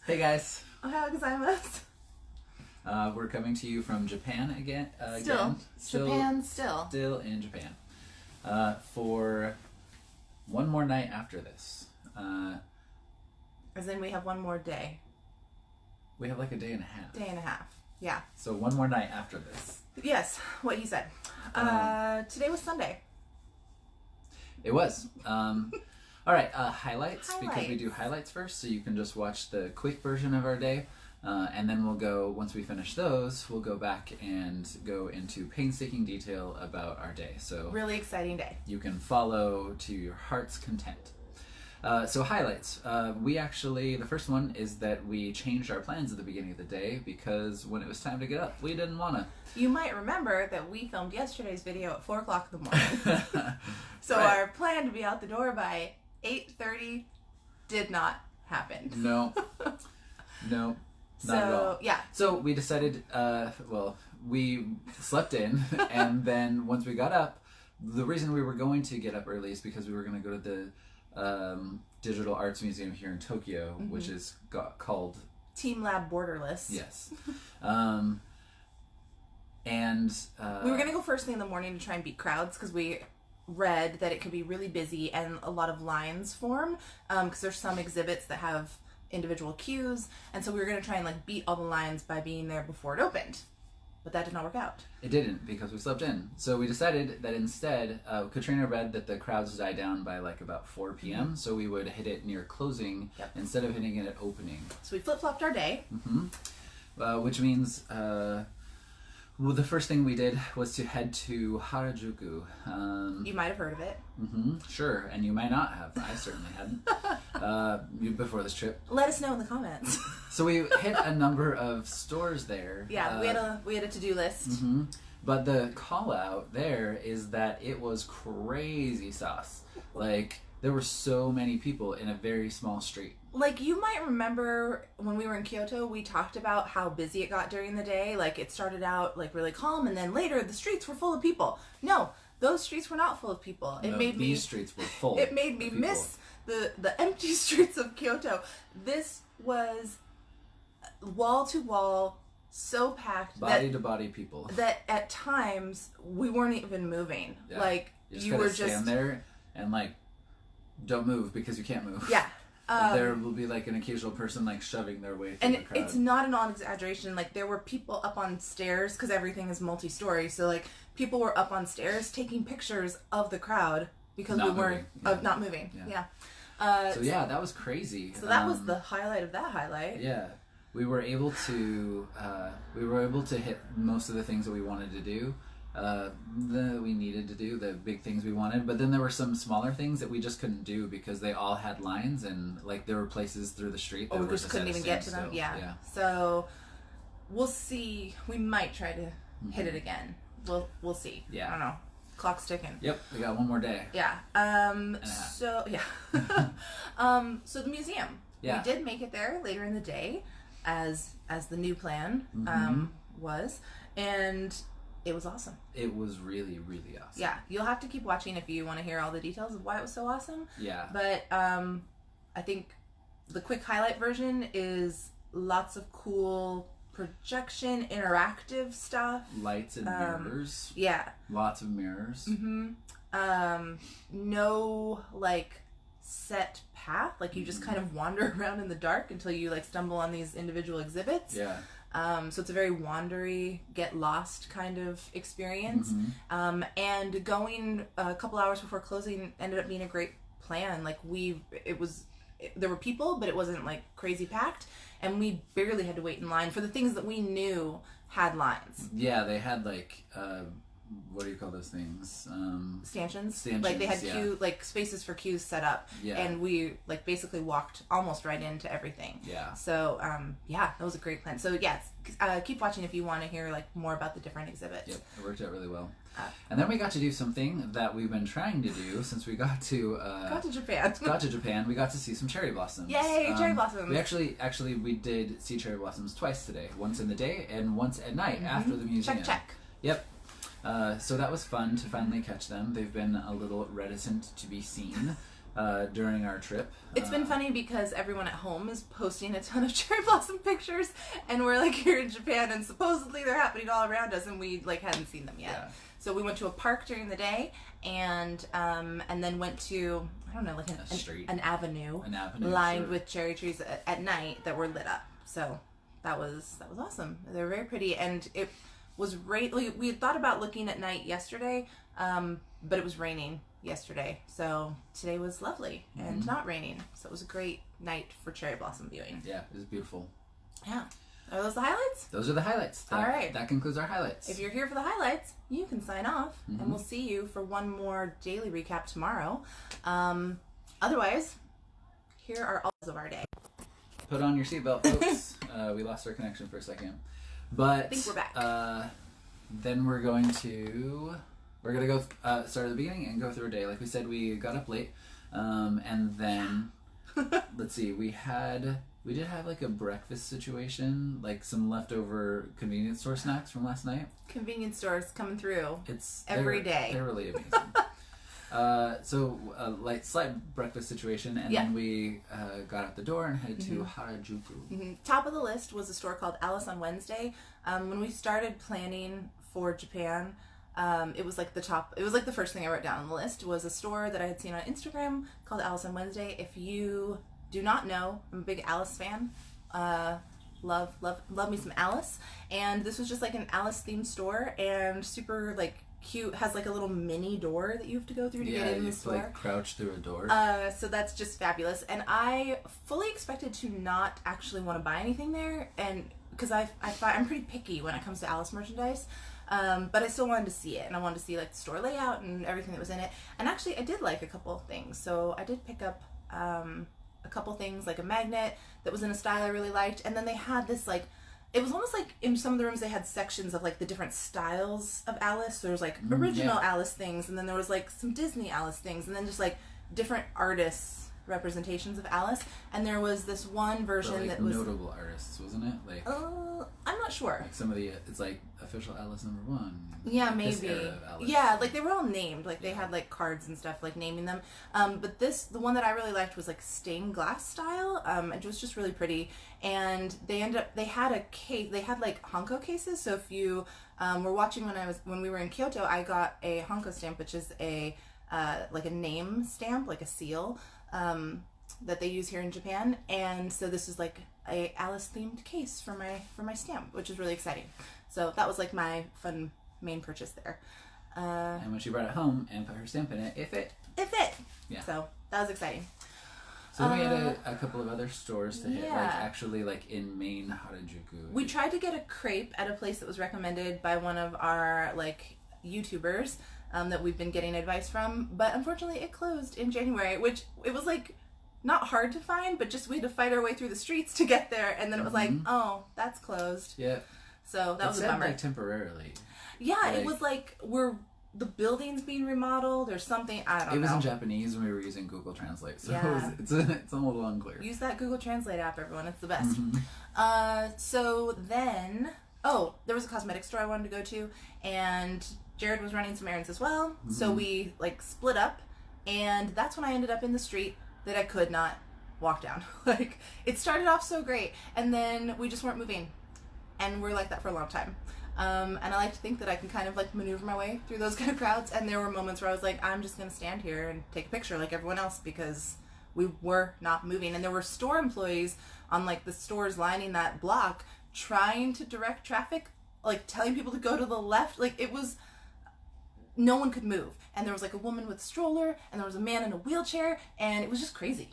Hey guys. Ohayou gozaimasu. We're coming to you from Japan again. Still in Japan. For one more night after this. As in we have one more day. We have like a day and a half. Day and a half. Yeah. So one more night after this. Yes, what he said. Today was Sunday. It was. All right, highlights, because we do highlights first, so you can just watch the quick version of our day, and then we'll go, once we finish those, we'll go back and go into painstaking detail about our day. So really exciting day. You can follow to your heart's content. So highlights. The first one is that we changed our plans at the beginning of the day because when it was time to get up, we didn't want to. You might remember that we filmed yesterday's video at 4 o'clock in the morning. So right. Our plan to be out the door by 8:30 did not happen. No, not at all. Yeah. So we decided, we slept in, and then once we got up, the reason we were going to get up early is because we were going to go to the Digital Arts Museum here in Tokyo, which is called teamLab Borderless. Yes. We were going to go first thing in the morning to try and beat crowds because we read that it could be really busy and a lot of lines form because there's some exhibits that have individual queues, and so we were going to try and like beat all the lines by being there before it opened, but that did not work out. It didn't, because we slept in. So we decided that instead, Katrina read that the crowds die down by like about 4 p.m. So we would hit it near closing instead of hitting it at opening. So we flip-flopped our day. Which means the first thing we did was to head to Harajuku. You might have heard of it. Sure, and you might not have. I certainly hadn't before this trip. Let us know in the comments. So we hit a number of stores there. Yeah, we had a to-do list. But the call out there is that it was crazy sauce. Like, there were so many people in a very small street. Like, you might remember when we were in Kyoto, we talked about how busy it got during the day. Like, it started out, like, really calm, and then later the streets were full of people. No, those streets were not full of people. These streets were full. It made me miss the empty streets of Kyoto. This was wall to wall, so packed. Body to body people. That at times, we weren't even moving. Yeah. Like, you were just stand there and, like, don't move because you can't move. Yeah. There will be like an occasional person like shoving their way through the crowd. And it's not an exaggeration. Like, there were people up on stairs because everything is multi-story. So like people were up on stairs taking pictures of the crowd because we weren't not moving. Yeah. That was crazy. So that was the highlight of that highlight. Yeah, we were able to hit most of the things that we wanted to do. We needed to do the big things we wanted, but then there were some smaller things that we just couldn't do because they all had lines, and like there were places through the street that we just couldn't even get to them. Yeah. So we'll see. We might try to hit it again. We'll see. Yeah. I don't know. Clock's ticking. Yep. We got one more day. Yeah. So the museum. Yeah. We did make it there later in the day, as the new plan was, and it was awesome. It was really, really awesome. Yeah, you'll have to keep watching if you want to hear all the details of why it was so awesome. Yeah. But I think the quick highlight version is lots of cool projection, interactive stuff. Lights and mirrors. Yeah. Lots of mirrors. No, like, set path. Like, you just kind of wander around in the dark until you, like, stumble on these individual exhibits. Yeah. So it's a very wandery, get lost kind of experience. And going a couple hours before closing ended up being a great plan. Like, there were people, but it wasn't like crazy packed, and we barely had to wait in line for the things that we knew had lines. Yeah, they had like what do you call those things? Stanchions. Like they had spaces for queues set up. Yeah. And we like basically walked almost right into everything. Yeah. So that was a great plan. So yes, keep watching if you want to hear like more about the different exhibits. Yep, it worked out really well. And then we got to do something that we've been trying to do since we got to Japan. We got to see some cherry blossoms. Yay, cherry blossoms! We actually we did see cherry blossoms twice today. Once in the day and once at night after the museum. Check. Yep. So that was fun to finally catch them. They've been a little reticent to be seen during our trip. It's been funny because everyone at home is posting a ton of cherry blossom pictures, and we're like here in Japan, and supposedly they're happening all around us, and we like hadn't seen them yet. Yeah. So we went to a park during the day, and then went to, I don't know, like an avenue lined with cherry trees at night that were lit up. So that was awesome. They were very pretty, and it was we had thought about looking at night yesterday, but it was raining yesterday. So today was lovely and not raining. So it was a great night for cherry blossom viewing. Yeah, it was beautiful. Yeah. Are those the highlights? Those are the highlights. All right. That concludes our highlights. If you're here for the highlights, you can sign off, and we'll see you for one more daily recap tomorrow. Otherwise, here are all of our day. Put on your seatbelt, folks. We lost our connection for a second. But I think we're back. Then we're going to go start at the beginning and go through our day. Like we said, we got up late, and then let's see, we did have like a breakfast situation, like some leftover convenience store snacks from last night. Convenience stores coming through. Every day. They're really amazing. So a slight breakfast situation, and then we got out the door and headed to Harajuku. Top of the list was a store called Alice on Wednesday. When we started planning for Japan, it was like the first thing I wrote down on the list was a store that I had seen on Instagram called Alice on Wednesday. If you do not know, I'm a big Alice fan. Love me some Alice. And this was just like an Alice themed store, and super like cute. Has like a little mini door that you have to go through to get in the store. Like crouch through a door. So that's just fabulous. And I fully expected to not actually want to buy anything there, and because I'm pretty picky when it comes to Alice merchandise. But I still wanted to see it, and I wanted to see like the store layout and everything that was in it. And actually, I did like a couple of things. So I did pick up a couple things, like a magnet that was in a style I really liked, and then they had this like, it was almost like in some of the rooms they had sections of like the different styles of Alice. There was like original Alice things, and then there was like some Disney Alice things, and then just like different artists representations of Alice. And there was this one version that was notable artists, wasn't it? Like I'm not sure. Like some of the, it's like official Alice #1. Yeah, maybe. Yeah, like they were all named. Like they had like cards and stuff like naming them. But the one that I really liked was like stained glass style. It was just really pretty. And they had like Hanko cases. So if you were watching when we were in Kyoto, I got a Hanko stamp, which is a like a name stamp, like a seal. That they use here in Japan, and so this is like a Alice themed case for my stamp, which is really exciting. So that was like my fun main purchase there. And when she brought it home and put her stamp in it, it fit. Yeah. So that was exciting. So then we had a couple of other stores to hit, like actually like in main Harajuku. We tried to get a crepe at a place that was recommended by one of our like YouTubers that we've been getting advice from, but unfortunately it closed in January, which it was like not hard to find, but just we had to fight our way through the streets to get there, and then it was like, oh, that's closed. Yeah. So that was a bummer. Like temporarily. Yeah, it was like the building's being remodeled or something. I don't know. It was in Japanese when we were using Google Translate, so it's a little unclear. Use that Google Translate app, everyone. It's the best. So then, there was a cosmetic store I wanted to go to, and Jared was running some errands as well. So we like split up, and that's when I ended up in the street that I could not walk down. Like it started off so great, and then we just weren't moving, and we're like that for a long time. And I like to think that I can kind of like maneuver my way through those kind of crowds, and there were moments where I was like, I'm just gonna stand here and take a picture like everyone else, because we were not moving. And there were store employees on like the stores lining that block trying to direct traffic, like telling people to go to the left. Like it was, no one could move, and there was like a woman with a stroller, and there was a man in a wheelchair, and it was just crazy.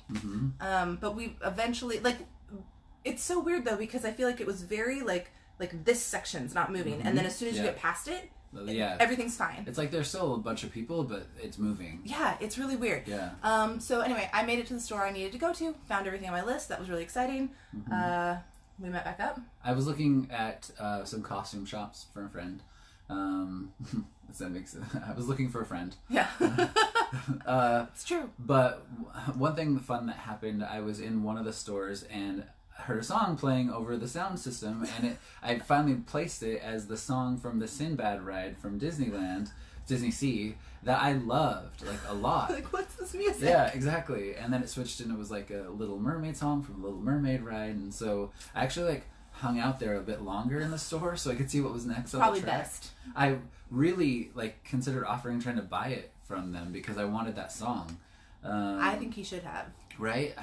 But we eventually, like, it's so weird though, because I feel like it was very like this section's not moving, and then as soon as you get past it, everything's fine. It's like there's still a bunch of people, but it's moving. Yeah, it's really weird. Yeah. So anyway, I made it to the store I needed to go to, found everything on my list. That was really exciting. We met back up. I was looking at some costume shops for a friend. I was looking for a friend. Yeah. It's true. But one thing fun that happened, I was in one of the stores and heard a song playing over the sound system, and I finally placed it as the song from the Sinbad ride from Disneyland, Disney Sea that I loved like a lot. Like, what's this music? Yeah, exactly. And then it switched and it was like a Little Mermaid song from the Little Mermaid ride, and so I actually like hung out there a bit longer in the store so I could see what was next on Probably the track. best. I really like considered trying to buy it from them because I wanted that song. I think he should have. Right?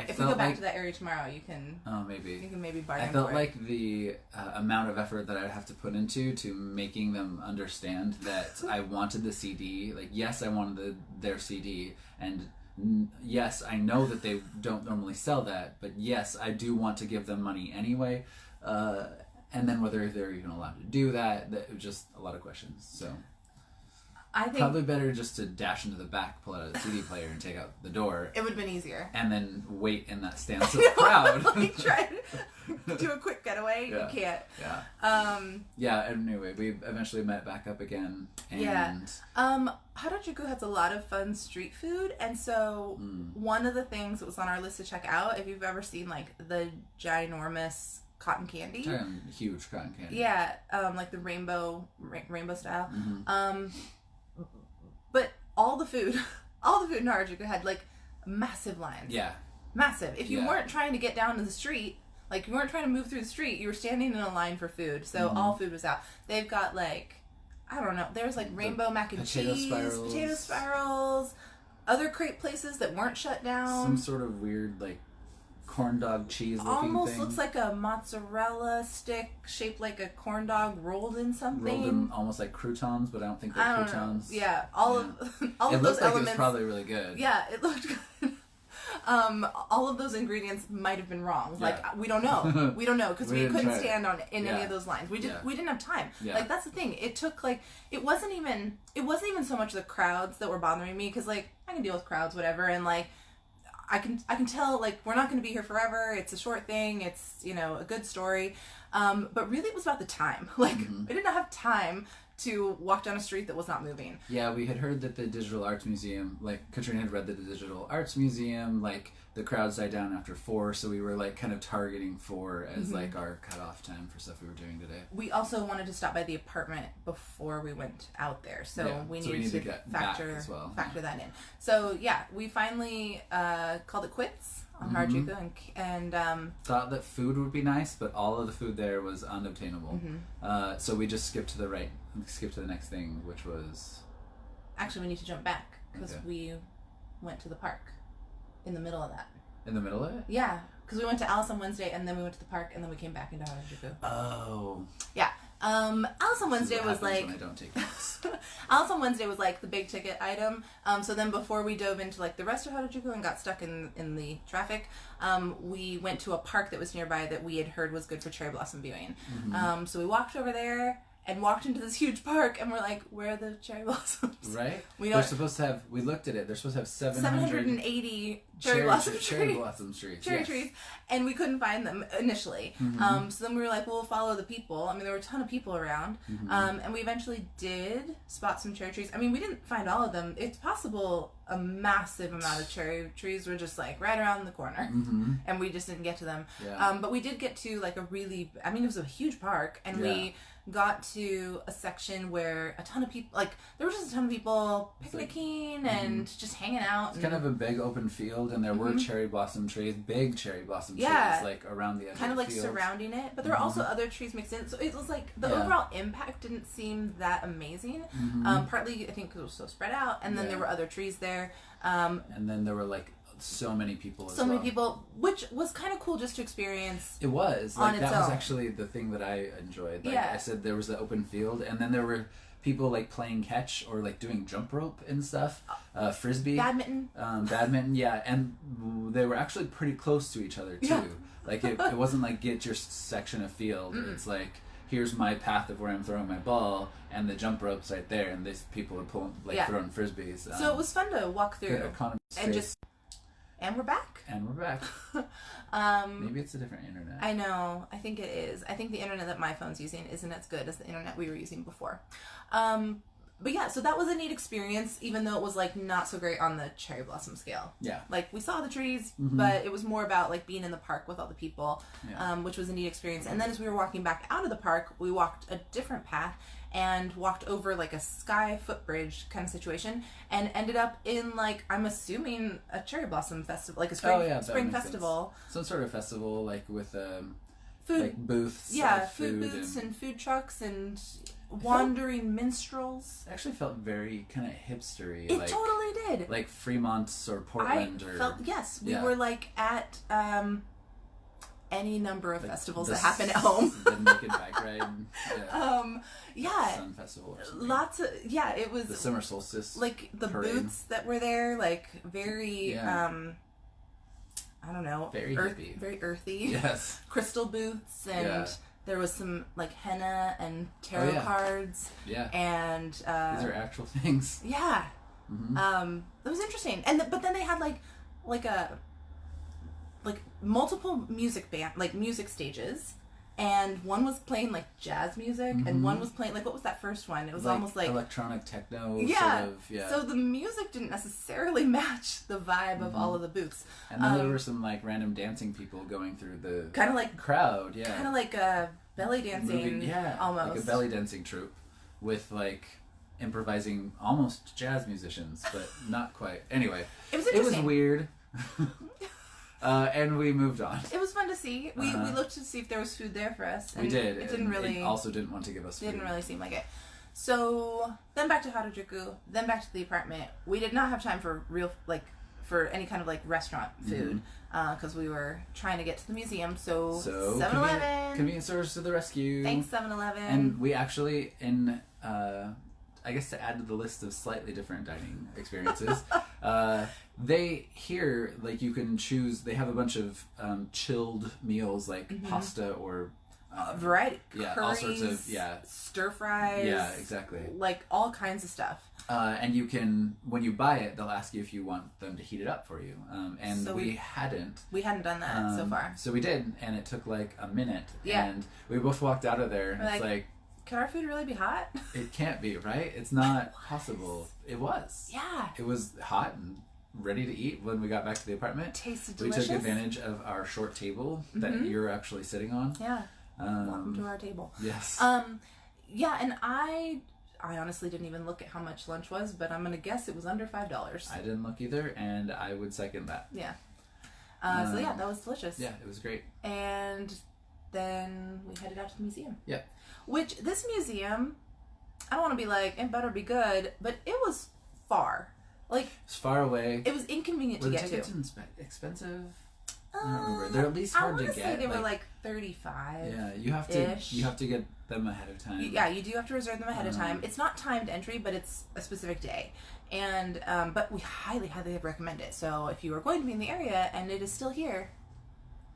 If we go back to that area tomorrow, you can. Oh, maybe. You can maybe bargain. I felt for it. like the amount of effort that I'd have to put into making them understand that I wanted the CD. Like, yes, I wanted their CD, and yes, I know that they don't normally sell that, but yes, I do want to give them money anyway. And then whether they're even allowed to do that was just a lot of questions. So. I think probably better just to dash into the back, pull out a CD player, and take out the door. It would have been easier. And then wait in that standstill crowd. Like, try to do a quick getaway. Yeah. You can't. Yeah. Yeah. Anyway, we eventually met back up again. And yeah. Harajuku has a lot of fun street food, and so one of the things that was on our list to check out, if you've ever seen like the ginormous cotton candy, huge cotton candy. Yeah. Like the rainbow style. Mm-hmm. But all the food in Harajuku had like massive lines. Yeah. Massive. If you weren't trying to get down to the street, like you weren't trying to move through the street, you were standing in a line for food. So all food was out. They've got like, I don't know, there's like rainbow mac and cheese, potato spirals, other crepe places that weren't shut down. Some sort of weird like corn dog cheese looking almost thing. Looks like a mozzarella stick shaped like a corn dog rolled in something. Rolled in almost like croutons, but I don't think they're croutons. Yeah, all of those elements. It was probably really good. Yeah, it looked good. All of those ingredients might have been wrong. Like we don't know. We don't know because we couldn't stand in any of those lines. We didn't have time. Yeah. Like that's the thing. It took like it wasn't even so much the crowds that were bothering me because like I can deal with crowds whatever and like. I can tell like we're not going to be here forever. It's a short thing. It's a good story, but really it was about the time. Like I did not have time to walk down a street that was not moving. Yeah, we had heard that the Digital Arts Museum, like Katrina had read that the Digital Arts Museum, like the crowds died down after 4, so we were like kind of targeting 4 as like our cutoff time for stuff we were doing today. We also wanted to stop by the apartment before we went out there, so we needed to factor that in. So yeah, we finally called it quits on Harajuku and thought that food would be nice, but all of the food there was unobtainable. So we just skipped to the next thing, which was... Actually, we need to jump back, because we went to the park in the middle of that. In the middle of it? Yeah, because we went to Alice on Wednesday, and then we went to the park, and then we came back into Harajuku. Oh. Yeah. Alice on Wednesday was like... when I don't take notes. Alice on Wednesday was like the big ticket item. So then before we dove into like the rest of Harajuku and got stuck in the traffic, we went to a park that was nearby that we had heard was good for cherry blossom viewing. So we walked over there and walked into this huge park, and we're like, where are the cherry blossoms? Right? They're supposed to have, we looked at it, they're supposed to have 780 cherry blossom trees. Cherry trees. And we couldn't find them initially. So then we were like, well, we'll follow the people. I mean, there were a ton of people around. And we eventually did spot some cherry trees. I mean, we didn't find all of them. It's possible a massive amount of cherry trees were just like right around the corner. And we just didn't get to them. Yeah. But we did get to like it was a huge park. And we got to a section where a ton of people, like, there were just a ton of people picnicking and just hanging out. It's kind of a big open field, and there were cherry blossom trees, big cherry blossom trees, like, around the edge kind of of the field. Surrounding it, but there were also other trees mixed in, so it was like, the overall impact didn't seem that amazing. Partly, I think, because it was so spread out, and then there were other trees there. And then there were, like, so many people as well. So many people, which was kind of cool just to experience. It was. Like, that was actually the thing that I enjoyed. Like I said, there was the open field, and then there were people, like, playing catch or, like, doing jump rope and stuff. Frisbee. Badminton. And they were actually pretty close to each other, too. Yeah. Like, it wasn't like, get your section of field. It's like, here's my path of where I'm throwing my ball, and the jump rope's right there, and these people are pulling, like, throwing Frisbees. So it was fun to walk through. And we're back. Maybe it's a different internet. I know. I think it is. I think the internet that my phone's using isn't as good as the internet we were using before. But yeah, so that was a neat experience, even though it was like not so great on the cherry blossom scale. Yeah. Like we saw the trees, but it was more about like being in the park with all the people, which was a neat experience. And then as we were walking back out of the park, we walked a different path and walked over like a sky footbridge kind of situation and ended up in like, I'm assuming a cherry blossom festival, like a spring festival. Sense. Some sort of festival like with food, like booths. Yeah, food booths and food trucks and wandering minstrels. It actually felt very kind of hipstery. It totally did. Like Fremont or Portland Yes, we were like at any number of festivals that happen at home. The Naked Bike Ride. Sun Festival or something. Lots of, it was the summer solstice. Like the parade. booths that were there, like very I don't know, very hippie. Very earthy. Yes. Crystal booths and there was some like henna and tarot cards. Yeah. And these are actual things. Yeah. Mm-hmm. It was interesting. And but then they had like multiple music stages. And one was playing like jazz music, and one was playing like, what was that first one? It was like almost like electronic techno. Yeah. Sort of, So the music didn't necessarily match the vibe of all of the booths. And then there were some like random dancing people going through the kind of like crowd. Yeah. Kind of like a belly dancing. Almost like a belly dancing troupe with like improvising almost jazz musicians, but not quite. Anyway, it was interesting. It was weird. And we moved on. It was fun to see. We looked to see if there was food there for us. And we did. It didn't really. It also didn't want to give us food. Didn't really seem like it. So then back to Harajuku. Then back to the apartment. We did not have time for for any kind of like restaurant food because we were trying to get to the museum. So 7-Eleven. Convenience stores to the rescue. Thanks 7-Eleven. And we actually I guess to add to the list of slightly different dining experiences, they here, like you can choose, they have a bunch of chilled meals like pasta or variety, curries, all sorts of stir fries, exactly, like all kinds of stuff. And you can, when you buy it, they'll ask you if you want them to heat it up for you. And so we hadn't done that so far. So we did, and it took like a minute. Yeah. And we both walked out of there, and it's like, can our food really be hot? It can't be, right? It's not possible. It was. Yeah. It was hot and ready to eat when we got back to the apartment. Tasted delicious. We took advantage of our short table that you're actually sitting on. Yeah. Welcome to our table. Yes. Yeah, and I honestly didn't even look at how much lunch was, but I'm going to guess it was under $5. I didn't look either, and I would second that. Yeah. So yeah, that was delicious. Yeah, it was great. And then we headed out to the museum. Yeah. Which, this museum, I don't want to be like, it better be good, but it was far. Like, it's far away. It was inconvenient to get to. Were the tickets expensive? I don't remember. They're at least hard to get. I want to say they were like $35. Yeah, you have to get them ahead of time. Yeah, you do have to reserve them ahead of time. It's not timed entry, but it's a specific day. And but we highly, highly recommend it. So if you are going to be in the area and it is still here,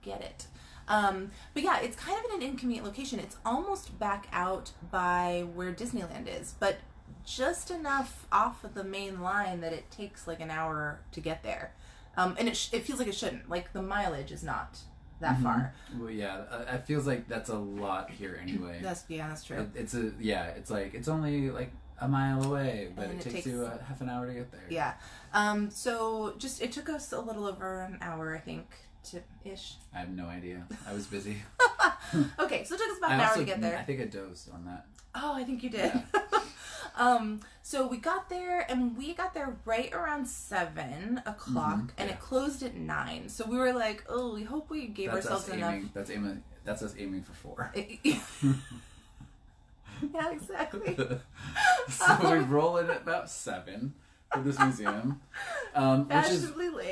get it. But yeah, it's kind of in an inconvenient location. It's almost back out by where Disneyland is, but just enough off of the main line that it takes like an hour to get there. And it feels like it shouldn't. Like, the mileage is not that far. Well, yeah, it feels like that's a lot here anyway. That's true. It's like it's only like a mile away, but it takes you half an hour to get there. Yeah. So it took us a little over an hour, I think. Ish. I have no idea. I was busy. Okay, so it took us about an hour to get there. I think I dozed on that. Oh, I think you did. Yeah. So we got there right around 7 o'clock, and it closed at 9. So we were like, oh, we hope we gave ourselves enough. That's us aiming for 4. Yeah, exactly. So we roll in at about 7 for this museum,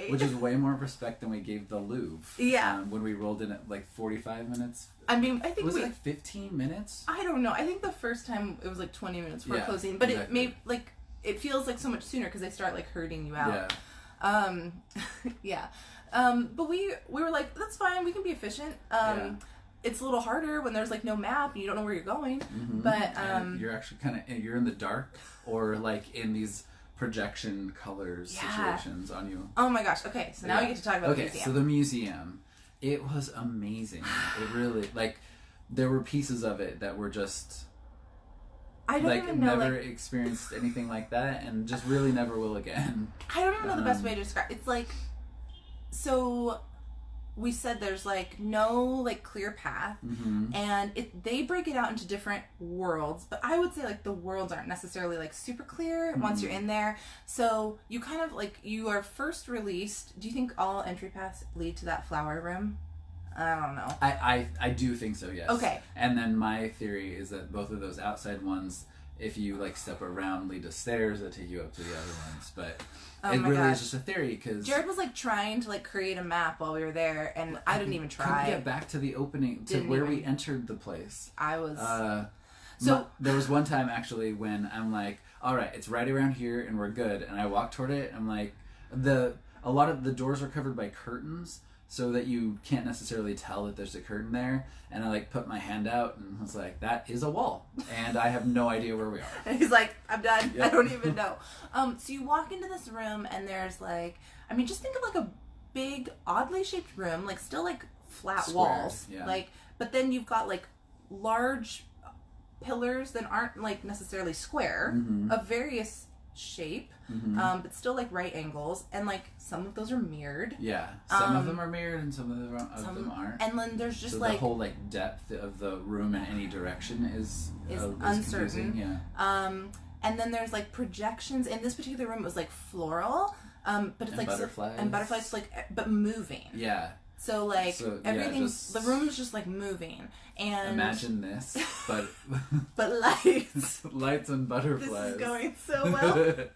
which is way more respect than we gave the Louvre. Yeah. When we rolled in at like 45 minutes. I mean, I think was it like 15 minutes? I don't know. I think the first time it was like 20 minutes before closing, but exactly. It feels like so much sooner because they start like herding you out. Yeah. Yeah. But we were like, that's fine. We can be efficient. It's a little harder when there's like no map and you don't know where you're going. Mm-hmm. But and you're actually you're in the dark or like in these projection colors situations on you. Oh my gosh. Okay, so now we get to talk about the museum. So the museum, it was amazing. It really, like, there were pieces of it that were just I don't even know. Never experienced anything like that, and just really never will again. I don't even know the best way to describe. It's like, so we said there's like no like clear path, and they break it out into different worlds. But I would say like the worlds aren't necessarily like super clear once you're in there. So you kind of like you are first released. Do you think all entry paths lead to that flower room? I don't know. I do think so, yes. Okay. And then my theory is that both of those outside ones, if you like step around, lead to stairs that take you up to the other ones. But it really is just a theory because Jared was like trying to like create a map while we were there, and I didn't even try. Couldn't get back to the opening we entered the place. I was there was one time actually when I'm like, all right, it's right around here and we're good, and I walk toward it. I'm like, a lot of the doors are covered by curtains, so that you can't necessarily tell that there's a curtain there. And I like put my hand out and was like, that is a wall. And I have no idea where we are. And he's like, I'm done. Yep. I don't even know. So you walk into this room and there's like, I mean, just think of like a big, oddly shaped room, like still like flat Square, walls. yeah. Like, but then you've got like large pillars that aren't like necessarily square of various shape, but still like right angles, and like some of those are mirrored. Yeah, some of them are mirrored and some of them aren't. And then there's just so like the whole like depth of the room in any direction is uncertain. Yeah. And then there's like projections. In this particular room, it was like floral, but it's and like butterflies, like but moving. Yeah. So like everything, the room is just like moving. And imagine this, but but lights, lights and butterflies. This is going so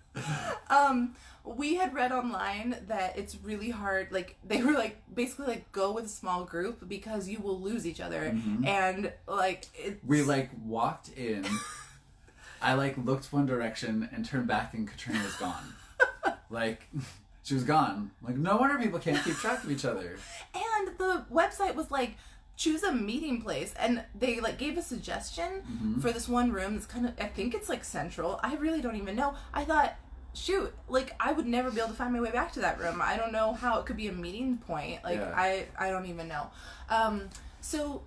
well. We had read online that it's really hard. Like they were like basically like go with a small group because you will lose each other, and like we like walked in. I like looked one direction and turned back, and Katrina was gone. Like. She was gone. Like, no wonder people can't keep track of each other. And the website was like, choose a meeting place. And they, like, gave a suggestion for this one room that's kind of, I think it's, like, central. I really don't even know. I thought, shoot, like, I would never be able to find my way back to that room. I don't know how it could be a meeting point. Like, yeah. I don't even know. So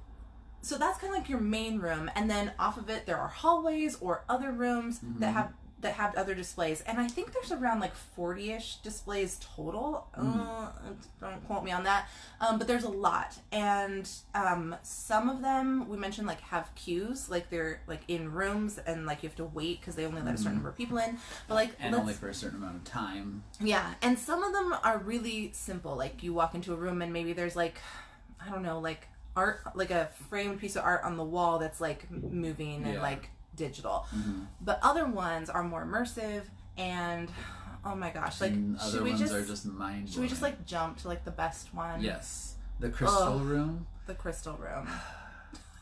that's kind of like your main room. And then off of it, there are hallways or other rooms that have other displays, and I think there's around like 40-ish displays total. Don't quote me on that, but there's a lot, and some of them we mentioned like have queues, like they're like in rooms and like you have to wait because they only let a certain number of people in, but like only for a certain amount of time. Yeah, and some of them are really simple, like you walk into a room and maybe there's like, I don't know, like art, like a framed piece of art on the wall that's like moving and like digital, but other ones are more immersive, and oh my gosh, like other ones are just mind-blowing. Should we just like jump to like the best one? Yes, the crystal room. The crystal room.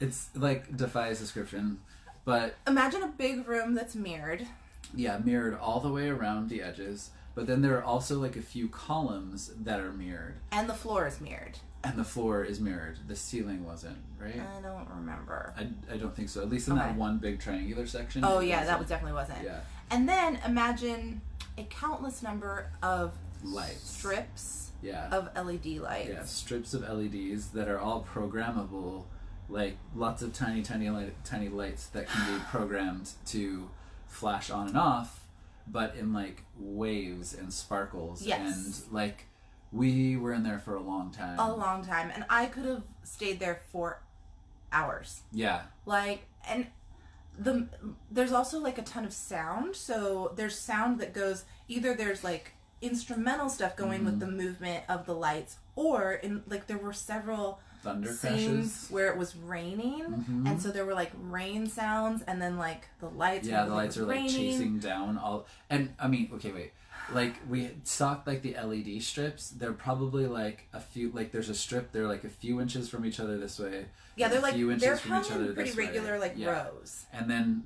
It's like defies description, but imagine a big room that's mirrored. Yeah, mirrored all the way around the edges, but then there are also like a few columns that are mirrored, and the floor is mirrored. And the floor is mirrored. The ceiling wasn't, right? I don't remember. I don't think so. At least in that one big triangular section. Oh yeah, that definitely wasn't. Yeah. And then imagine a countless number of lights. Strips of LED lights. Yeah, strips of LEDs that are all programmable, like lots of tiny lights that can be programmed to flash on and off, but in like waves and sparkles. Yes. And like we were in there for a long time. A long time. And I could have stayed there for hours. Yeah. Like, and there's also like a ton of sound. So there's sound that goes, either there's like instrumental stuff going with the movement of the lights, or in like there were several thunder scenes crashes where it was raining, and so there were like rain sounds, and then like the lights. Yeah, the lights are like chasing down all. And I mean, okay, wait. Like we stocked like the LED strips. They're probably like a few. Like there's a strip. They're like a few inches from each other this way. Yeah, they're like they're from each other pretty regular like rows. And then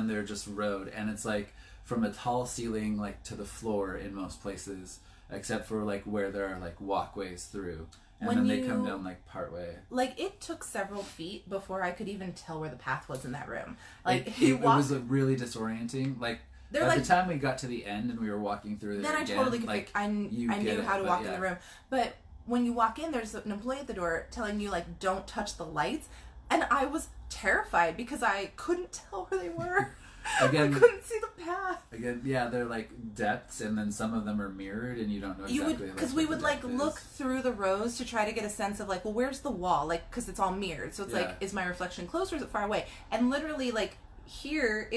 they're just road, and it's like from a tall ceiling like to the floor in most places, except for like where there are like walkways through. And then they come down like part way. Like it took several feet before I could even tell where the path was in that room. Like it was really disorienting. Like by the time we got to the end and we were walking through there, then again, I totally could. Like, I knew how to walk in the room. But when you walk in, there's an employee at the door telling you like don't touch the lights, and I was terrified because I couldn't tell where they were. Again, I couldn't see the path. Again, yeah, they're like depths, and then some of them are mirrored, and you don't know exactly. Because we would like look through the rows to try to get a sense of like, well, where's the wall? Like, because it's all mirrored, so it's like, is my reflection close or is it far away? And literally, like here,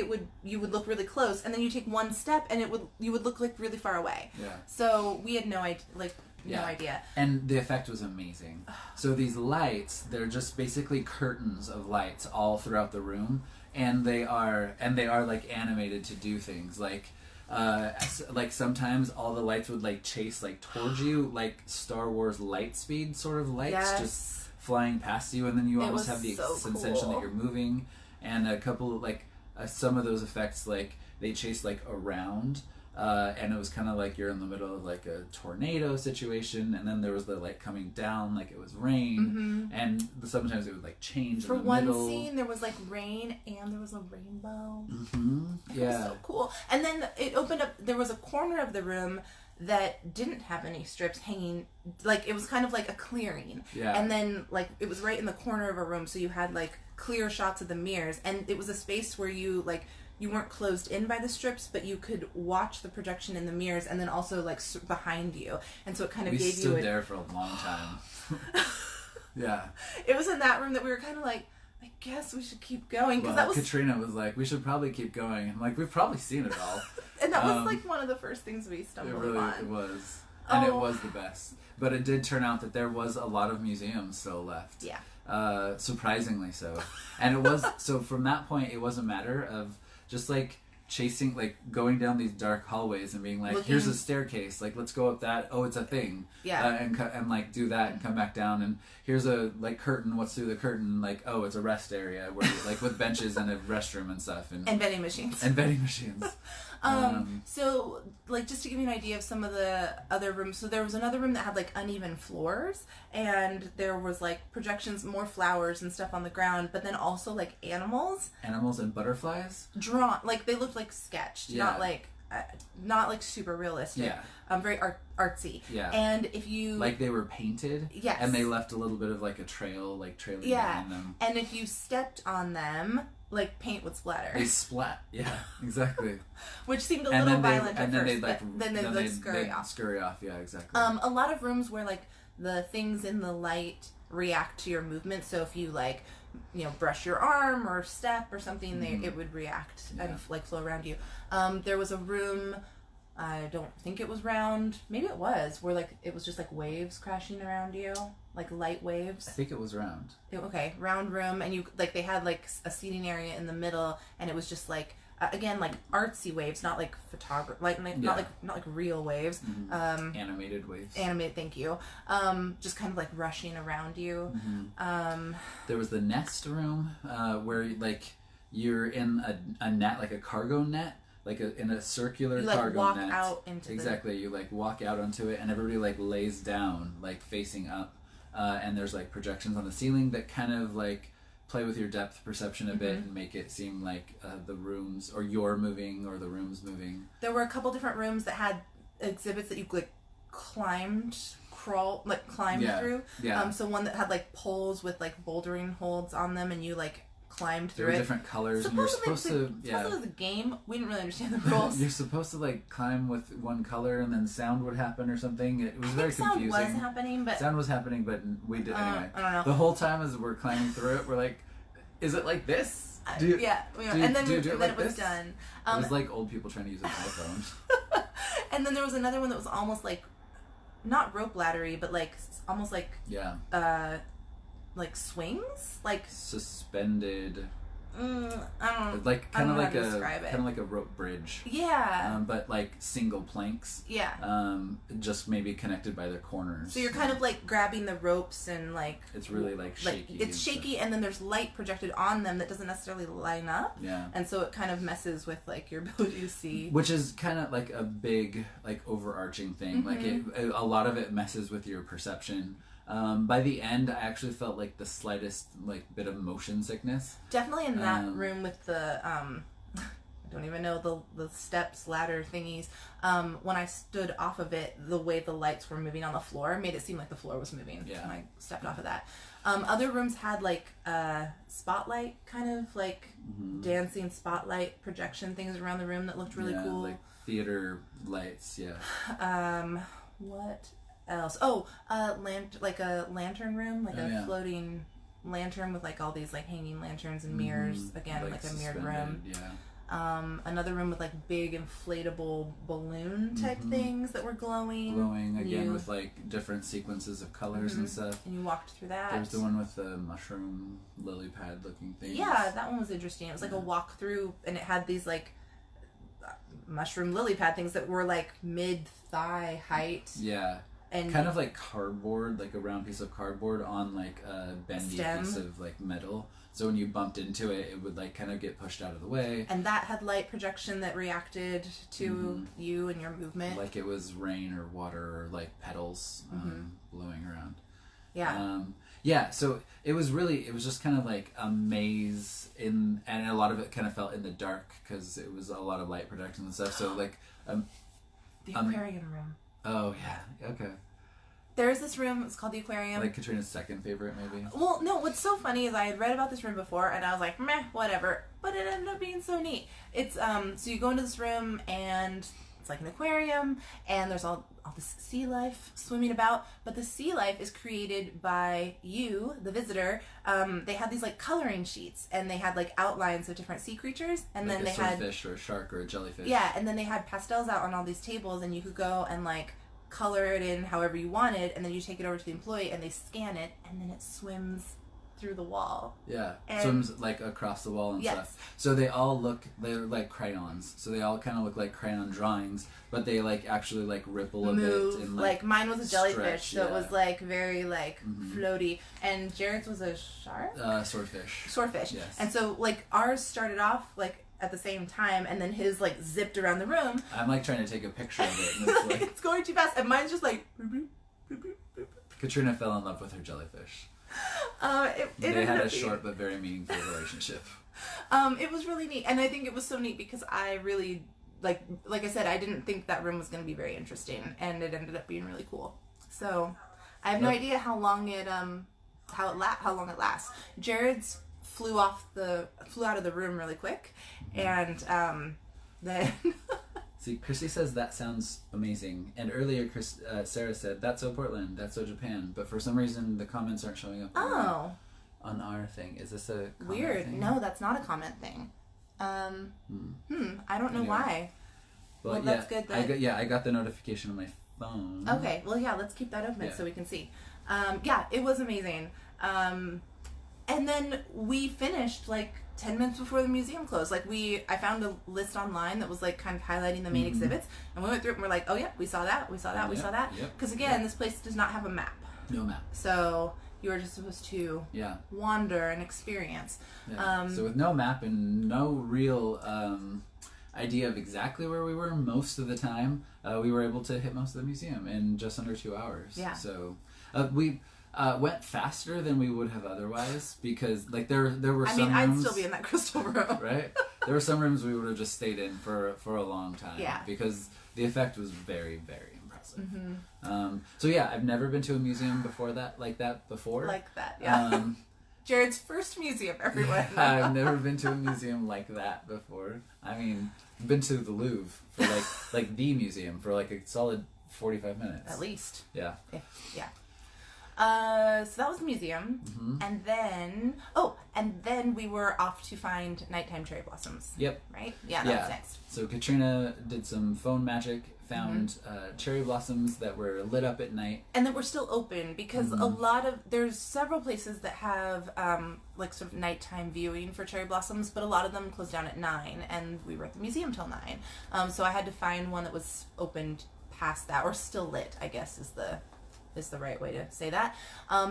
you would look really close, and then you take one step, and you would look like really far away. Yeah. So we had no idea, no idea. And the effect was amazing. So these lights, they're just basically curtains of lights all throughout the room, and they are like animated to do things like sometimes all the lights would like chase like towards you, like Star Wars light speed sort of lights, just flying past you, and then you almost have the sensation that you're moving. And a couple like some of those effects, like they chase like around. And it was kind of like you're in the middle of like a tornado situation, and then there was the light coming down like it was rain, and sometimes it would like change. For in the one middle. scene, there was like rain and there was a rainbow. Yeah, it was so cool. And then it opened up. There was a corner of the room that didn't have any strips hanging. Like it was kind of like a clearing. Yeah. And then like it was right in the corner of a room, so you had like clear shots of the mirrors, and it was a space where you like. You weren't closed in by the strips, but you could watch the projection in the mirrors, and then also like behind you, and so it kind of gave you. We stood there for a long time. Yeah. It was in that room that we were kind of like, I guess we should keep going, because that was. Katrina was like, we should probably keep going. I'm like, we've probably seen it all. And that was like one of the first things we stumbled on. It was, and it was the best. But it did turn out that there was a lot of museums still left. Yeah. Surprisingly so, and it was so from that point it was a matter of. Just like chasing, like going down these dark hallways and being like, here's a staircase, like let's go up that. Oh, it's a thing. Yeah. And like do that and come back down. And here's a like curtain. What's through the curtain? Like, oh, it's a rest area where like with benches and a restroom and stuff and vending machines. So like just to give you an idea of some of the other rooms. So there was another room that had like uneven floors, and there was like projections, more flowers and stuff on the ground, but then also like animals and butterflies drawn, like they looked like sketched, not like super realistic. Very artsy. Yeah. And if you like they were painted. Yes. And they left a little bit of like a trail, like trailing behind them. And if you stepped on them, like paint would splatter. They splat. Yeah, exactly. Which seemed a little violent at first, but then they'd scurry off. Scurry off, yeah, exactly. A lot of rooms where like the things in the light react to your movement. So if you like, brush your arm or step or something, it would react and like flow around you. There was a room, I don't think it was round, maybe it was, where like it was just like waves crashing around you, like light waves. I think it was round. Round room, and you like they had like a seating area in the middle, and it was just like again like artsy waves, not like not like real waves. Animated waves. Thank you. Just kind of like rushing around you. There was the nest room where like you're in a net, like a cargo net. Like in a circular cargo walk net. Out into you like walk out onto it, and everybody like lays down, like facing up, and there's like projections on the ceiling that kind of like play with your depth perception a bit and make it seem like the rooms or you're moving or the room's moving. There were a couple different rooms that had exhibits that you like climbed through. Yeah. So one that had like poles with like bouldering holds on them, and you like climbed through it. There were different colors, and you're supposed to. Supposed it was a game. We didn't really understand the rules. You're supposed to like climb with one color, and then sound would happen or something. It was very confusing. Sound was happening, but we did anyway. I don't know. The whole time as we're climbing through it, we're like, "Is it like this?" And then it was done. It was like old people trying to use an iPhone. And then there was another one that was almost like, not rope laddery, but like almost like like swings, like suspended. I don't know. Like kind of like a rope bridge. Yeah. But like single planks. Yeah. Just maybe connected by their corners. So you're kind of like grabbing the ropes and like. It's really like shaky. It's shaky, and then there's light projected on them that doesn't necessarily line up. Yeah. And so it kind of messes with like your ability to see. Which is kind of like a big like overarching thing. Like a lot of it messes with your perception. By the end, I actually felt like the slightest like bit of motion sickness. Definitely in that room with the I don't even know the steps, ladder thingies. When I stood off of it, the way the lights were moving on the floor made it seem like the floor was moving. Yeah. When I stepped off of that. Other rooms had like spotlight kind of like dancing spotlight projection things around the room that looked really cool. Like theater lights, What else? Oh, like a lantern room, like a floating lantern with like all these like hanging lanterns and mirrors. Again, like a mirrored room. Another room with like big inflatable balloon type things that were glowing again with like different sequences of colors and stuff. And you walked through that. There's the one with the mushroom lily pad looking things. Yeah, that one was interesting. It was like a walk through, and it had these like mushroom lily pad things that were like mid-thigh height. Yeah. And kind of like cardboard, like a round piece of cardboard on like a bendy piece of like metal. So when you bumped into it, it would like kind of get pushed out of the way. And that had light projection that reacted to you and your movement. Like it was rain or water or like petals blowing around. Yeah. So it was just kind of like a maze and a lot of it kind of felt in the dark because it was a lot of light projection and stuff. So like the aquarium room. Oh yeah. Okay. There's this room, it's called the Aquarium. Like Katrina's second favorite, maybe? Well, no, what's so funny is I had read about this room before, and I was like, meh, whatever. But it ended up being so neat. It's, so you go into this room, and it's like an aquarium, and there's all this sea life swimming about, but the sea life is created by you, the visitor. They had these, like, coloring sheets, and they had, like, outlines of different sea creatures, and like then they had... a swordfish or a shark or a jellyfish. Yeah, and then they had pastels out on all these tables, and you could go and, like, color it in however you wanted, and then you take it over to the employee and they scan it, and then it swims through the wall. Yeah, swims like across the wall and stuff. So they're like crayons. So they all kind of look like crayon drawings, but they like actually like ripple a bit. And like mine was a jellyfish, so it was like very like floaty. And Jared's was a shark? Swordfish. Swordfish. Yes. And so like ours started off like at the same time, and then his like zipped around the room. I'm like trying to take a picture of it, and it's like it's going too fast, and mine's just like. Katrina fell in love with her jellyfish. They had a short but very meaningful relationship. It was really neat, and I think it was so neat because I really like I said, I didn't think that room was going to be very interesting, and it ended up being really cool. So I have no idea how long it lasts. Jared's flew out of the room really quick, and then see, Christy says that sounds amazing, and earlier Sarah said that's so Portland, that's so Japan, but for some reason the comments aren't showing up on our thing. Is this a comment weird thing? No, that's not a comment thing. I don't know why. Well, that's good that I got the notification on my phone. Okay, well, yeah, let's keep that open so we can see. It was amazing. And then we finished like 10 minutes before the museum closed. Like I found a list online that was like kind of highlighting the main exhibits, and we went through it and we're like, oh yeah, we saw that. We saw that. Because again, this place does not have a map. No map. So you were just supposed to wander and experience. Yeah. So with no map and no real idea of exactly where we were most of the time, we were able to hit most of the museum in just under 2 hours. Yeah. So we went faster than we would have otherwise because like there were some rooms, I'd still be in that crystal room. Right? There were some rooms we would have just stayed in for a long time. Yeah. Because the effect was very, very impressive. So yeah, I've never been to a museum before. Like that, yeah. Jared's first museum, everyone. I've never been to a museum like that before. I mean, I've been to the Louvre for like the museum for like a solid 45 minutes. At least. Yeah. Yeah. So that was the museum, and then we were off to find nighttime cherry blossoms. Yep. Right? Yeah, that was next. So Katrina did some phone magic, found cherry blossoms that were lit up at night. And that were still open, because there's several places that have, like, sort of nighttime viewing for cherry blossoms, but a lot of them close down at 9, and we were at the museum till 9. So I had to find one that was opened past that, or still lit, I guess is the right way to say that.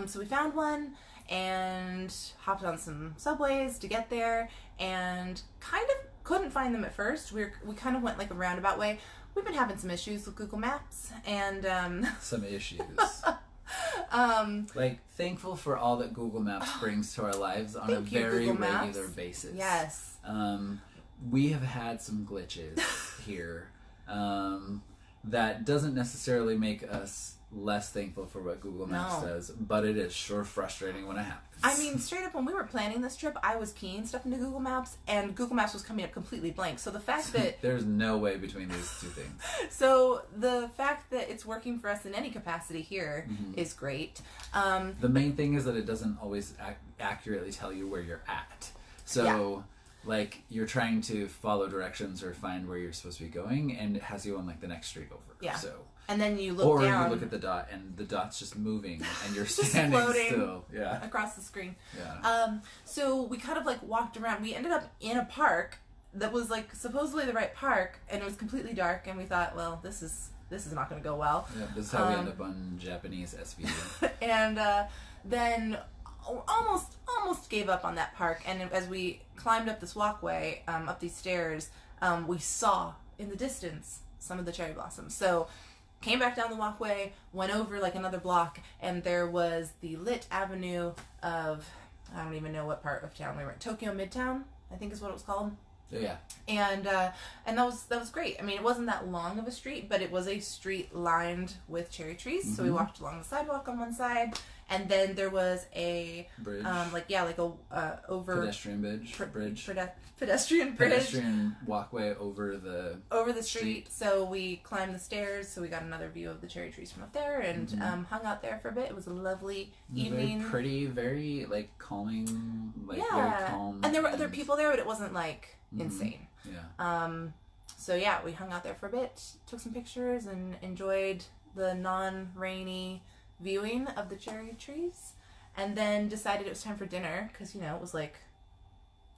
So we found one and hopped on some subways to get there, and kind of couldn't find them at first. We kind of went like a roundabout way. We've been having some issues with Google Maps, and some issues. Like, thankful for all that Google Maps brings to our lives on a very regular basis. Yes. We have had some glitches here that doesn't necessarily make us less thankful for what Google Maps does, but it is sure frustrating when it happens. I mean, straight up, when we were planning this trip, I was keying stuff into Google Maps, and Google Maps was coming up completely blank. So the fact that... There's no way between these two things. So the fact that it's working for us in any capacity here is great. The main thing is that it doesn't always accurately tell you where you're at. So, like, you're trying to follow directions or find where you're supposed to be going, and it has you on, like, the next street over. Yeah. So... And then you look down. Or you look at the dot, and the dot's just moving, and you're standing still. Yeah. Across the screen. Yeah. So we kind of like walked around. We ended up in a park that was like supposedly the right park, and it was completely dark. And we thought, well, this is not going to go well. Yeah. This is how we end up on Japanese SVU. And then almost gave up on that park. And as we climbed up this walkway, up these stairs, we saw in the distance some of the cherry blossoms. So. Came back down the walkway, went over like another block, and there was the lit avenue of, I don't even know what part of town we were in. Tokyo Midtown, I think is what it was called. Yeah. And that was great. I mean, it wasn't that long of a street, but it was a street lined with cherry trees. So we walked along the sidewalk on one side, and then there was a bridge. Over pedestrian bridge. Pedestrian bridge. Pedestrian walkway over the street. So we climbed the stairs, so we got another view of the cherry trees from up there, and hung out there for a bit. It was a lovely evening. Very pretty, very like calming, like very calm. And there were other people there, but it wasn't like insane. Yeah. So yeah, we hung out there for a bit, took some pictures, and enjoyed the non-rainy viewing of the cherry trees, and then decided it was time for dinner because it was like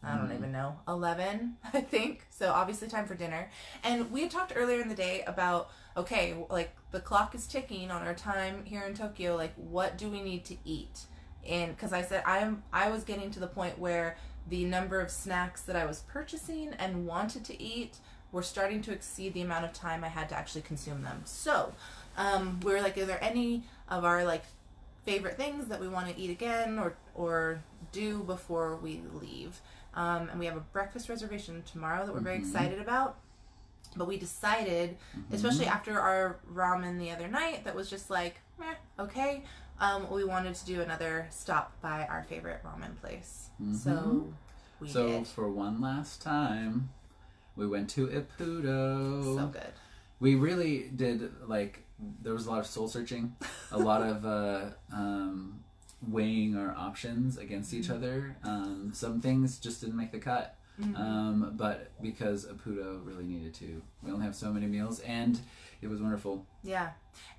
I don't even know 11 I think, so obviously time for dinner. And we had talked earlier in the day about like the clock is ticking on our time here in Tokyo, like what do we need to eat? And because I said I was getting to the point where the number of snacks that I was purchasing and wanted to eat were starting to exceed the amount of time I had to actually consume them. So we were like, are there any of our like favorite things that we want to eat again or do before we leave? And we have a breakfast reservation tomorrow that we're very excited about. But we decided, especially after our ramen the other night, that was just like, okay. We wanted to do another stop by our favorite ramen place. So we did. For one last time, we went to Ippudo. So good. We really did, like, there was a lot of soul searching, a lot of weighing our options against each other. Some things just didn't make the cut. But because Ippudo really needed to. We only have so many meals, and it was wonderful. Yeah.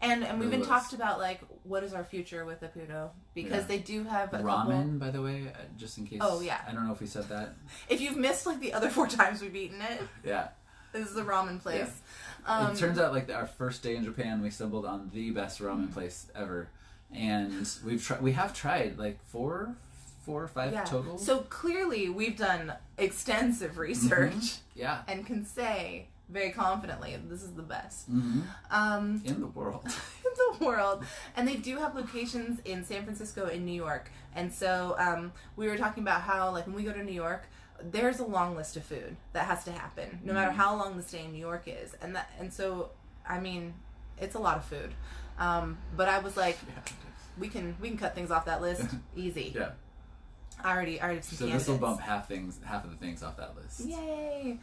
And we've been talked about, like, what is our future with Ippudo? Because they do have a ramen, by the way, just in case. Oh, yeah. I don't know if we said that. If you've missed, like, the other 4 times we've eaten it. Yeah. This is a ramen place. Yeah. It turns out, like, our first day in Japan, we stumbled on the best ramen place ever. And we have tried, like, 4 or 5 total. So clearly we've done extensive research. Yeah. And can say very confidently this is the best. In the world. In the world. And they do have locations in San Francisco and New York. And so we were talking about how, like, when we go to New York, there's a long list of food that has to happen, no matter how long the stay in New York is. And so, I mean, it's a lot of food. But I was like, we can cut things off that list easy. Yeah. I already have some candidates. This will bump half of the things off that list. Yay!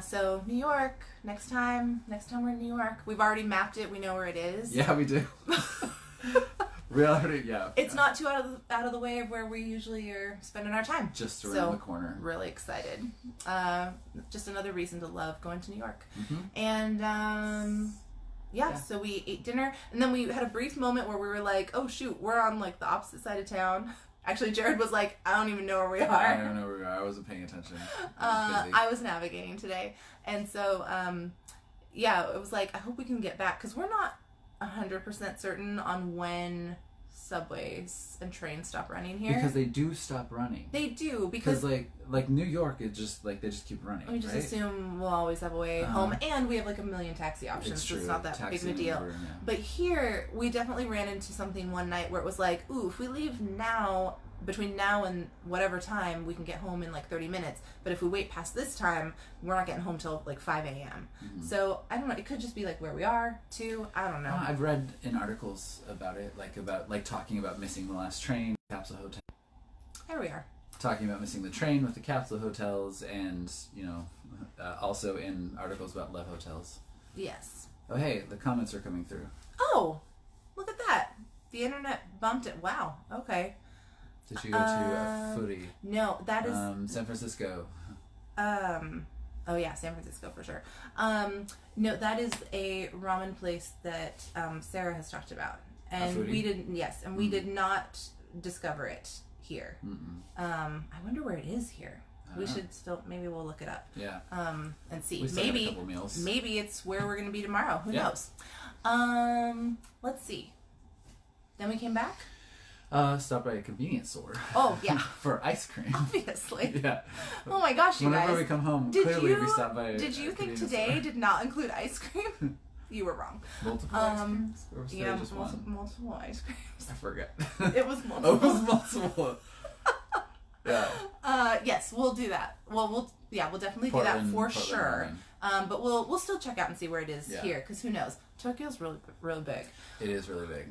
So New York, next time we're in New York. We've already mapped it. We know where it is. Yeah, we do. It's not too out of the way of where we usually are spending our time. Just around the corner. Really excited. Just another reason to love going to New York. And so we ate dinner, and then we had a brief moment where we were like, oh shoot, we're on like the opposite side of town. Actually, Jared was like, I don't even know where we are. I don't know where we are. I wasn't paying attention. I was navigating today. And so, it was like, I hope we can get back. Because we're not 100% certain on when subways and trains stop running here. Because they do stop running. They do. Because like New York, it's just like they just keep running. We just assume we'll always have a way home. And we have like a million taxi options. So it's not that big of a deal. But here, we definitely ran into something one night where it was like, ooh, if we leave now, between now and whatever time, we can get home in like 30 minutes. But if we wait past this time, we're not getting home till like 5 a.m. So I don't know. It could just be like where we are too. I don't know. I've read in articles about it, like talking about missing the last train, capsule hotel. There we are. Talking about missing the train with the capsule hotels, and also in articles about Lev hotels. Yes. Oh hey, the comments are coming through. Oh, look at that. The internet bumped it. Wow. Okay. Did you go to a foodie? No, that is San Francisco. Oh yeah, San Francisco for sure. No, that is a ramen place that Sarah has talked about, and we didn't. Yes, and we did not discover it here. I wonder where it is here. We should still, maybe we'll look it up. Yeah. And see. We still got a couple meals. Maybe it's where we're going to be tomorrow. Who knows? Let's see. Then we came back. Stopped by a convenience store. Oh yeah. For ice cream. Obviously. Yeah. Oh my gosh, you Whenever guys. we come home, clearly we stop by. Did you think today did not include ice cream? You were wrong. Multiple ice creams? Or was yeah, just multiple ice creams. I forget. It was multiple. Oh, it was multiple. Yeah. Yes, we'll do that. Well, we'll definitely do that for sure. But we'll still check out and see where it is here, because who knows? Tokyo's really big. It is really big.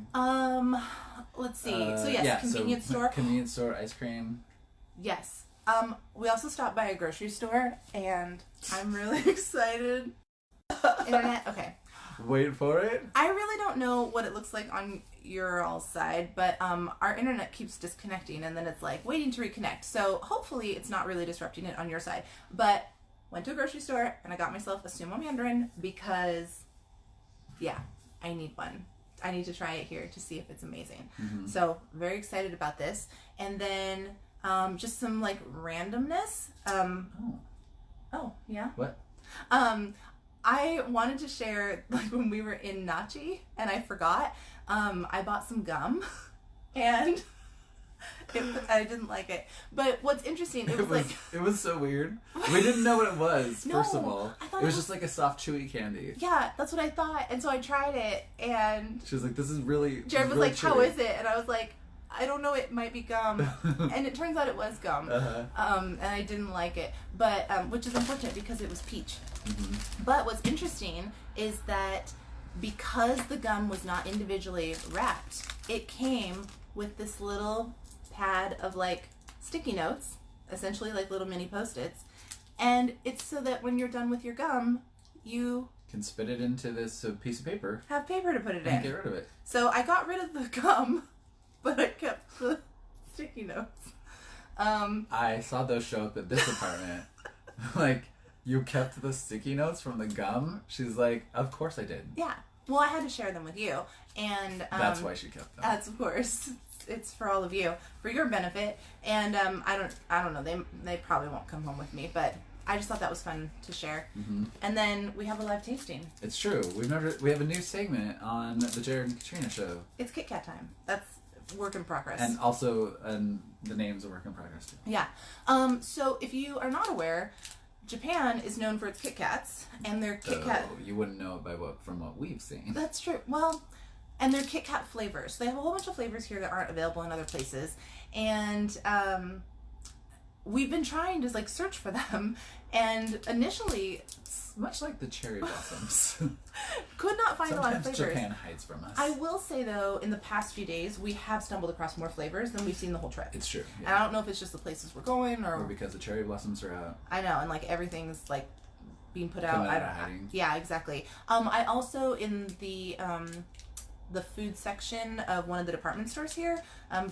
Let's see. So yes, convenience store. Convenience store, ice cream. Yes. We also stopped by a grocery store, and I'm really excited. Internet. Okay. Wait for it. I really don't know what it looks like on your all's side, but our internet keeps disconnecting, and then it's like waiting to reconnect. So hopefully it's not really disrupting it on your side. But went to a grocery store, and I got myself a sumo mandarin because, yeah, I need one. I need to try it here to see if it's amazing. So very excited about this. And then just some like randomness. Oh yeah. What? I wanted to share, like, when we were in Nachi, and I forgot, I bought some gum, and I didn't like it. But what's interesting, it was so weird. We didn't know what it was, No, first of all. I thought it was just like a soft, chewy candy. Yeah, that's what I thought, and so I tried it, and she was like, this is really Jared was really like, chewy. how is it? And I was like, I don't know, it might be gum. And it turns out it was gum. And I didn't like it, but which is unfortunate because it was peach. But what's interesting is that because the gum was not individually wrapped, it came with this little pad of like sticky notes, essentially like little mini Post-its. And it's so that when you're done with your gum, you can spit it into this piece of paper. Have paper to put it in. And get rid of it. So I got rid of the gum, but I kept the sticky notes. I saw those show up at this apartment. Like, you kept the sticky notes from the gum? She's like, of course I did. Yeah. Well, I had to share them with you. And that's why she kept them. That's, of course. It's for all of you, for your benefit. And I don't know. They probably won't come home with me, but I just thought that was fun to share. And then we have a live tasting. It's true. We have a new segment on the Jared and Katrina show. It's Kit Kat time. That's work in progress. And also the name's a work in progress too. Yeah. So if you are not aware, Japan is known for its Kit Kats, and their Kit Kat. You wouldn't know it from what we've seen. That's true. Well, and their Kit Kat flavors. They have a whole bunch of flavors here that aren't available in other places, and we've been trying to like search for them. And initially, much like the cherry blossoms, could not find a lot of flavors. Japan hides from us. I will say though, in the past few days, we have stumbled across more flavors than we've seen the whole trip. It's true. Yeah. And I don't know if it's just the places we're going or because the cherry blossoms are out. I know, and like everything's like being put out. Coming out of hiding. Yeah, exactly. I also in the food section of one of the department stores here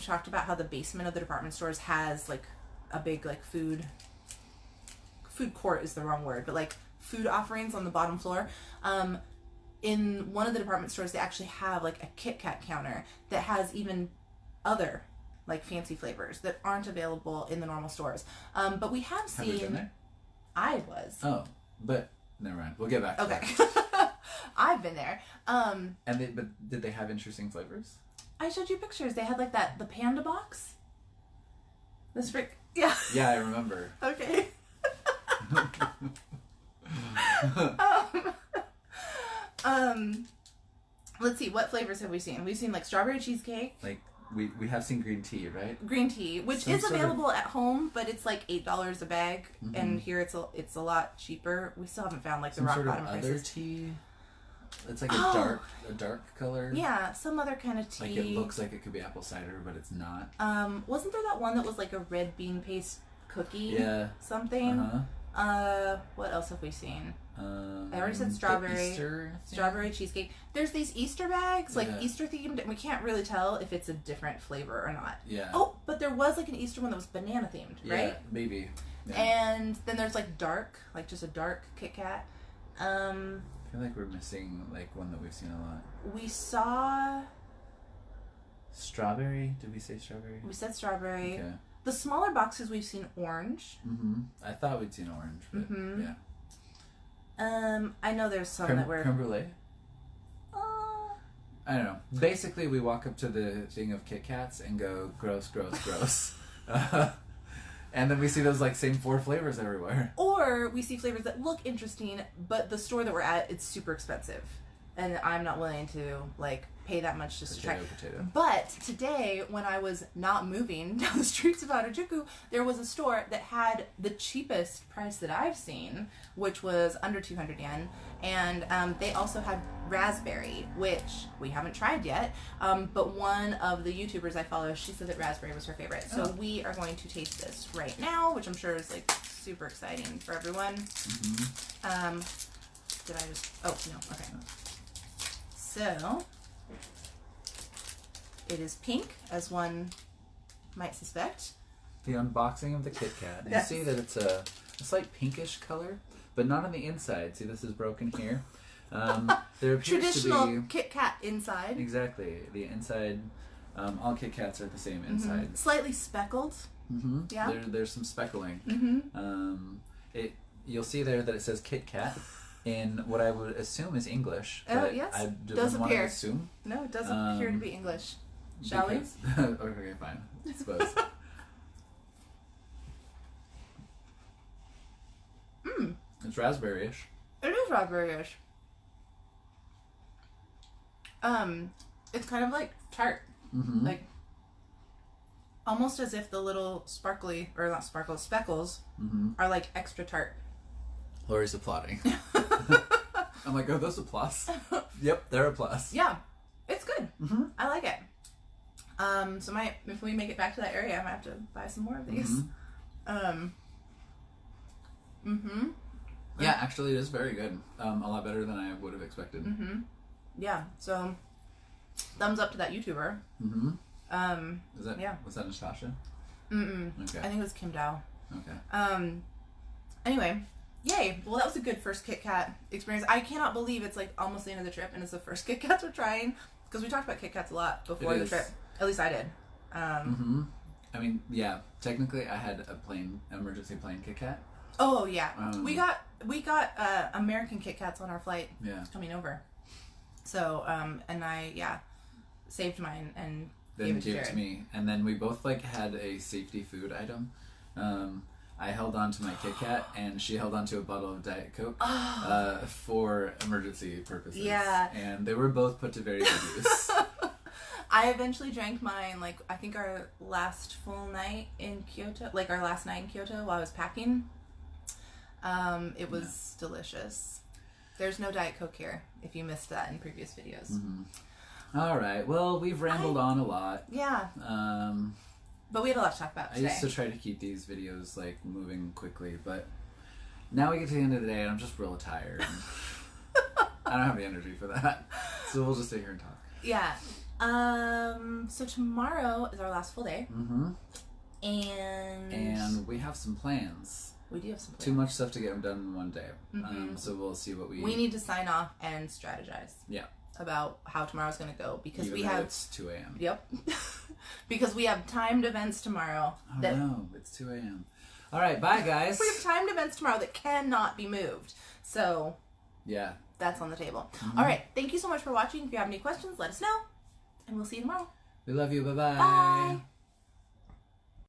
talked about how the basement of the department stores has like a big like food court is the wrong word, but like food offerings on the bottom floor. In one of the department stores, they actually have like a Kit Kat counter that has even other like fancy flavors that aren't available in the normal stores. But we have seen. Have you been there? I was. Oh, but never mind. We'll get back to that. Okay. I've been there. But did they have interesting flavors? I showed you pictures. They had like the panda box. Yeah. Yeah, I remember. Okay. Let's see, what flavors have we seen? We've seen like strawberry cheesecake. Like we have seen green tea, right? Green tea, which is available at home, but it's like $8 a bag, and here it's a lot cheaper. We still haven't found like the rock bottom prices. Other tea. It's like a dark color. Yeah, some other kind of tea. Like it looks like it could be apple cider, but it's not. Wasn't there that one that was like a red bean paste cookie? Yeah. Something. What else have we seen? I already said strawberry. Strawberry cheesecake. There's these Easter bags, like Easter themed, and we can't really tell if it's a different flavor or not. Yeah. Oh, but there was like an Easter one that was banana themed, right? Yeah, maybe. Yeah. And then there's like dark, like just a dark Kit Kat. I feel like we're missing like one that we've seen a lot. We saw strawberry. Did we say strawberry? We said strawberry. Okay. The smaller boxes we've seen orange. I thought we'd seen orange, but yeah. I know there's some that were creme brulee. I don't know. Basically, we walk up to the thing of Kit Kats and go gross, gross, gross. And then we see those like same 4 flavors everywhere. Or we see flavors that look interesting, but the store that we're at, it's super expensive. And I'm not willing to like pay that much just to try. But today, when I was not moving down the streets of Harajuku, there was a store that had the cheapest price that I've seen, which was under 200 yen. And they also had raspberry, which we haven't tried yet. But one of the YouTubers I follow, she said that raspberry was her favorite. So we are going to taste this right now, which I'm sure is like super exciting for everyone. Did I just... Oh, no. Okay. So, it is pink, as one might suspect. The unboxing of the Kit Kat. You see that it's a slight pinkish color, but not on the inside. See, this is broken here. There appears Traditional to be... Kit Kat inside. Exactly. The inside, all Kit Kats are the same inside. Slightly speckled. Yeah. There's some speckling. You'll see there that it says Kit Kat. In what I would assume is English. But yes. I does want appear. to assume. No, it doesn't appear to be English. Shall we? Okay, fine. I suppose. It's raspberry-ish. It is raspberry-ish. It's kind of like tart. Like, almost as if the little sparkly, or not sparkles, speckles are like extra tart. Lori's applauding. I'm like, oh, those a plus? Yep, they're a plus. Yeah, it's good. I like it. So if we make it back to that area, I might have to buy some more of these. Yeah, actually, it is very good. A lot better than I would have expected. Yeah. So, thumbs up to that YouTuber. Was that Natasha? Okay. I think it was Kim Dow. Okay. Anyway. Yay! Well, that was a good first Kit Kat experience. I cannot believe it's like almost the end of the trip and it's the first Kit Kats we're trying, because we talked about Kit Kats a lot before the trip. At least I did. I mean, yeah. Technically, I had an emergency plane Kit Kat. Oh yeah, we got American Kit Kats on our flight coming over. So and I saved mine and then gave it to me, and then we both like had a safety food item. I held on to my Kit Kat, and she held on to a bottle of Diet Coke for emergency purposes. Yeah. And they were both put to very good use. I eventually drank mine, like, I think our last full night in Kyoto, like our last night in Kyoto while I was packing. It was delicious. There's no Diet Coke here, if you missed that in previous videos. All right. Well, we've rambled on a lot. Yeah. But we had a lot to talk about today. I used to try to keep these videos like moving quickly, but now we get to the end of the day and I'm just real tired. I don't have the energy for that. So we'll just sit here and talk. Yeah. So tomorrow is our last full day. And we have some plans. We do have some plans. Too much stuff to get done in one day. So we'll see what we need to sign off and strategize. Yeah. About how tomorrow's going to go, because it's 2 a.m. Yep. Because we have timed events tomorrow. No, it's 2 a.m. All right, bye guys. We have timed events tomorrow that cannot be moved. So yeah, that's on the table. All right, thank you so much for watching. If you have any questions, let us know, and we'll see you tomorrow. We love you. Bye-bye. Bye.